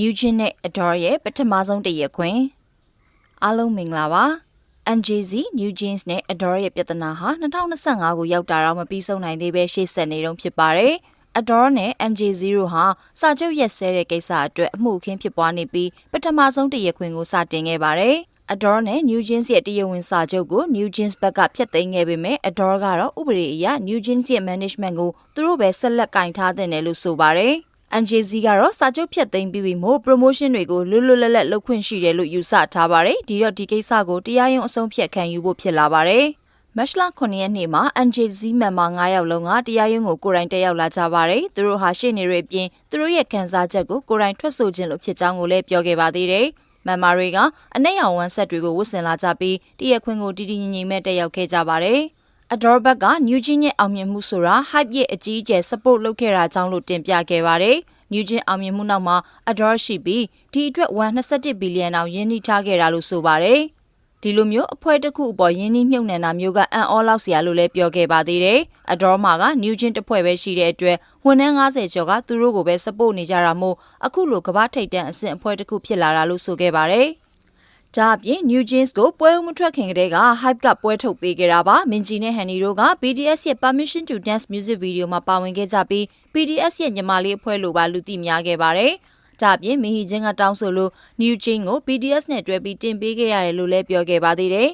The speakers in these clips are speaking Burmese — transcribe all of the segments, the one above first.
New Jeans နဲ့ Adore ရဲ့ပထမဆုံးတရက်ခွင်အားလုံးမင်္ဂလာပါ NJZ New Jeans နဲ့ Adore ရဲ့ပြဿနာဟာ2025ကိုရောက်တာတော့မပြီးဆုံးနိုင်သေးပဲရှေ့ဆက်နေတုန်းဖြစ်ပါတယ် Adore နဲ့ NJZ တို့ဟာစာချုပ်ရက်စဲတဲ့ကိစ္စအတွက်အမှုအခင်းဖြစ်ပွားနေပြီးပထမဆုံးတရက်ခွင်ကိုစတင်ခဲ့ပါတယ်Adore နဲ့ New Jeans ရဲ့တရားဝင်စာချုပ်ကို New Jeans ဘက်ကဖျက်သိမ်းခဲ့ပေမဲ့ Adore ကတော့ဥပဒေအရ New Jeans ရဲ့ management ကိုသူတို့ပဲဆက်လက်ကင်ထားတဲ့နယ်လို့ဆိုပါတယ်NJZ ကတော့စာချုပ်ဖြတ်သိမ်းပြီးပြီမို့ promotion တွေကိုလွတ်လွတ်လပ်လပ်လုပ်ခွင့်ရှိတယ်လို့ယူဆထားပါတယ်။ဒီတော့ဒီကိစ္စကိုတရားရုံးအဆုံးဖြတ်ခံယူဖို့ဖြစ်လာပါတယ်။မတ်လ9ရက်နေ့မှာ NJZ member 9ယောက်လုံးကတရားရုံးကိုကိုယ်တိုင်တက်ရောက်လာကြပါတယ်။သူတို့ဟာရှေ့နေတွေအပြင်သူတို့ရဲ့ခံစားချက်ကိုကိုယ်တိုင်ထွက်ဆိုခြင်းလို့ဖြစ်ကြောင်းကိုလည်းပြောခဲ့ပါသေးတယ်။member တွေကအနက်ရောင်ဝမ်းဆက်တွေကိုဝတ်ဆင်လာကြပြီးတရားခွင်ကိုတည်တည်ငြိမ်ငြိမ်မဲ့တက်ရောက်ခဲ့ကြပါတယ်။ Adore ဘက်က New Jeans ရဲ့အောင်မြင်မှုဆိုတာ hype ရဲ့အကြီးအကျယ် support လုပ်ခဲ့တာကြောင့်လို့တင်ပြခဲ့ပါတယ်။ New Jeans အောင်မြင်မှုနောက်မှာ Adore ရှိပြီးဒီအတွက်121ဘီလီယံအောင်ရင်းနှီးထားခဲ့တာလို့ဆိုပါတယ်။ဒီလိုမျိုးအဖွဲ့တစ်ခုအပေါ်ရင်းနှီးမြှုပ်နှံတာမျိုးကအံ့ဩလောက်စရာလို့လည်းပြောခဲ့ပါသေးတယ်။ Adore မှာက New Jeans တစ်ဖွဲ့ပဲရှိတဲ့အတွက်ဝန်ထမ်း90ကျော်ကသူတို့ကိုပဲ support နေကြတာမို့အခုလိုကမ္ဘာထိပ်တန်းအဆင့်အဖွဲ့တစ်ခုဖြစ်လာတာလို့ဆိုခဲ့ပါတယ်။ဒါအပြင် New Jeans ကိုပွဲဦးမထွက်ခင်ကတည်းက hype ကပွဲထုတ်ပေးခဲ့တာပါမင်ဂျီနဲ့ဟန်နီတို့က BTS ရဲ့ Permission to Dance Music Video မှာပါဝင်ခဲ့ကြပြီး BTS ရဲ့ညီမလေးအဖွဲ့လိုပါလူသိများခဲ့ပါတယ်ဒါအပြင်မီဟီချင်းကတောင်းဆိုလို့ New Jeans ကို BTS နဲ့တွဲပြီးတင်ပေးခဲ့ရတယ်လို့လည်းပြောခဲ့ပါသေးတယ်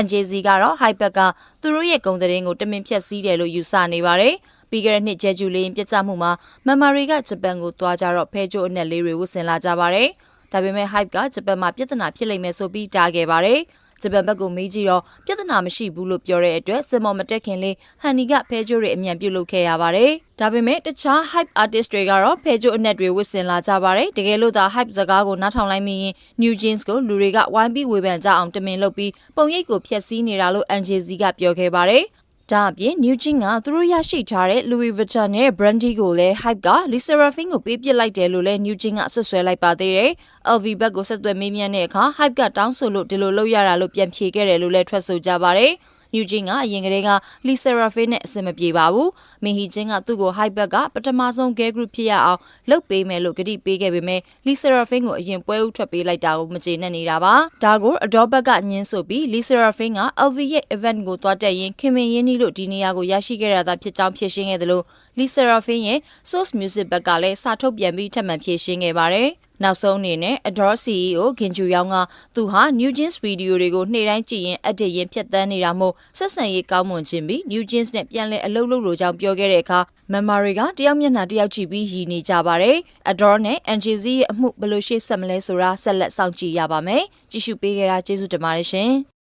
NJZ ကတော့ hype ကသူတို့ရဲ့ဂုဏ်သတင်းကိုတမင်ဖြတ်စည်းတယ်လို့ယူဆနေပါတယ်ပြီးခဲ့တဲ့နှစ်ဂျဲဂျူလေးပြတ်ကျမှုမှာမမ်မာရီကဂျပန်ကိုသွားကြတော့ဖဲချိုအနက်လေးတွေဝတ်ဆင်လာကြပါတယ်ဒါပေမဲ့ hype ကဂျပန်မှာပြဿနာဖြစ်လိမ့်မယ်ဆိုပြီးတားခဲ့ပါတယ်။ဂျပန်ဘက်ကိုမေးကြည့်တော့ပြဿနာမရှိဘူးလို့ပြောတဲ့အတွက်စင်မော်မတက်ခင်လေးဟန်နီကဖဲချိုတွေအမြန်ပြုတ်လုပ်ခဲ့ရပါတယ်။ဒါပေမဲ့တခြား hype artist တွေကတော့ဖဲချိုအနက်တွေဝတ်ဆင်လာကြပါတယ်။တကယ်လို့သာ hype စကားကိုနားထောင်လိုက်မိရင် New Jeans ကိုလူတွေကဝိုင်းပြီးဝေဖန်ကြအောင်တမင်လုပ်ပြီးပုံရိပ်ကိုဖျက်ဆီးနေတာလို့ NJZ ကပြောခဲ့ပါတယ်။ဒါအပြင် New Jeans ကသူတို့ရရှိထားတဲ့ Louis Vuitton နဲ့ Brandy ကိုလည်း hype က Lisa Raffin ကိုပေးပစ်လိုက်တယ်လို့လည်း New Jeans ကဆွဆွဲလိုက်ပါသေးတယ်။ LV ဘက်ကိုဆက်သွယ်မေးမြန်းတဲ့အခါ hype ကတောင်းဆိုလို့ဒီလိုလုပ်ရတာလို့ပြန်ဖြေခဲ့တယ်လို့လည်းထွက်ဆိုကြပါတယ်။ New Jeans ကအရင်ကတည်းက Lisa Raffin နဲ့အဆင်မပြေပါဘူး။မီဟီချင်းကသူ့ကို hype ဘက်ကပထမဆုံး girl group ဖြစ်ရအောင်လုပ်ပေးမယ်လို့ကတိပေးခဲ့ပေမဲ့ Lisa Raffin ကိုအရင်ပွဲဦးထွက်ပေးလိုက်တာကိုမကျေနပ်နေတာပါ။ဒါကို Adore ဘက်ကညှင်းဆိုပြီး Lisa Raffin က LV ရဲ့ event ကိုသွားတက်ရင်ခင်မင်ရင်းနှီးလို့ဒီနေရာကိုရရှိခဲ့ရတာဖြစ်ကြောင်းဖြေရှင်းခဲ့တယ်လို့ Lisa Raffin ရဲ့ Source Music ဘက်ကလည်းစာထုတ်ပြန်ပြီးထပ်မံဖြေရှင်းခဲ့ပါတယ်။နောက်ဆုံးအနေနဲ့ Adore CEO ဂင်ဂျူယောင်းကသူဟာ New Jeans ဗီဒီယိုတွေကိုနေ့တိုင်းကြည့်ရင်edit ရင်ဖြတ်သန်းနေတာမို့ဆက်ဆံရေးကောင်းမွန်ခြင်းပြီး New Jeans နဲ့ပြန်လည်အလုပ်လုပ်လို့ကြောင်းပြောခဲ့တဲ့အခါ member တွေကတယောက်မျက်နှာတယောက်ကြည့်ပြီးရည်နေကြပါတယ်။ Adore နဲ့ NJZ ရဲ့အမှုဘယ်လိုရှေ့ဆက်မလဲဆိုတာဆက်လက်စောင့်ကြည့်ရပါမယ်။ကြည့်ရှုပေးကြတာကျေးဇူးတင်ပါတယ်ရှင်။